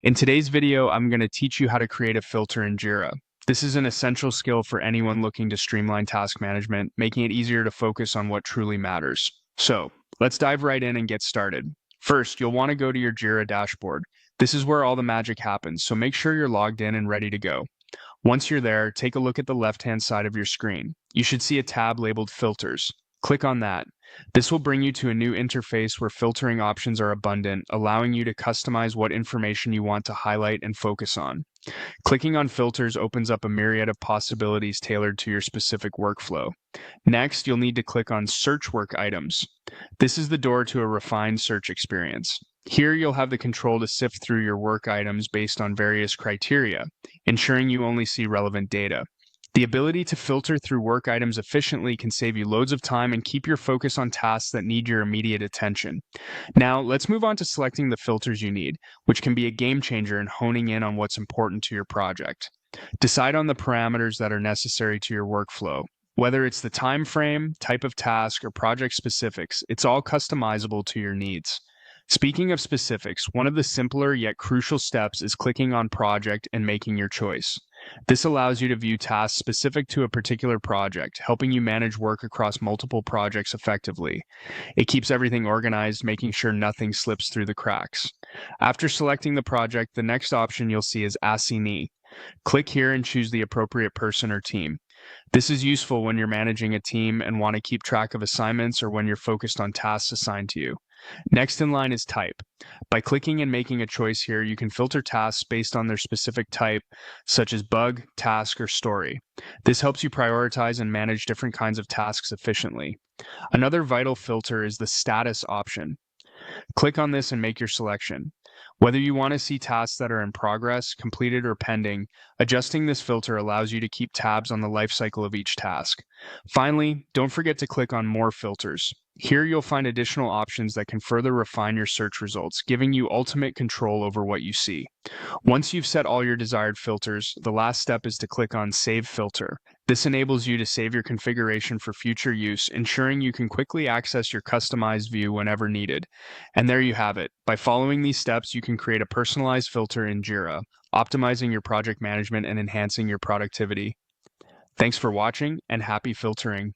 In today's video, I'm going to teach you how to create a filter in Jira. This is an essential skill for anyone looking to streamline task management, making it easier to focus on what truly matters. So, let's dive right in and get started. First, you'll want to go to your Jira dashboard. This is where all the magic happens, so make sure you're logged in and ready to go. Once you're there, take a look at the left-hand side of your screen. You should see a tab labeled Filters. Click on that. This will bring you to a new interface where filtering options are abundant, allowing you to customize what information you want to highlight and focus on. Clicking on filters opens up a myriad of possibilities tailored to your specific workflow. Next, you'll need to click on Search Work Items. This is the door to a refined search experience. Here, you'll have the control to sift through your work items based on various criteria, ensuring you only see relevant data. The ability to filter through work items efficiently can save you loads of time and keep your focus on tasks that need your immediate attention. Now, let's move on to selecting the filters you need, which can be a game changer in honing in on what's important to your project. Decide on the parameters that are necessary to your workflow. Whether it's the time frame, type of task, or project specifics, it's all customizable to your needs. Speaking of specifics, one of the simpler yet crucial steps is clicking on Project and making your choice. This allows you to view tasks specific to a particular project, helping you manage work across multiple projects effectively. It keeps everything organized, making sure nothing slips through the cracks. After selecting the project, the next option you'll see is Assignee. Click here and choose the appropriate person or team. This is useful when you're managing a team and want to keep track of assignments or when you're focused on tasks assigned to you. Next in line is Type. By clicking and making a choice here, you can filter tasks based on their specific type, such as bug, task, or story. This helps you prioritize and manage different kinds of tasks efficiently. Another vital filter is the Status option. Click on this and make your selection. Whether you want to see tasks that are in progress, completed, or pending, adjusting this filter allows you to keep tabs on the life cycle of each task. Finally, don't forget to click on More Filters. Here you'll find additional options that can further refine your search results, giving you ultimate control over what you see. Once you've set all your desired filters, the last step is to click on Save Filter. This enables you to save your configuration for future use, ensuring you can quickly access your customized view whenever needed. And there you have it. By following these steps, you can create a personalized filter in Jira, optimizing your project management and enhancing your productivity. Thanks for watching, and happy filtering.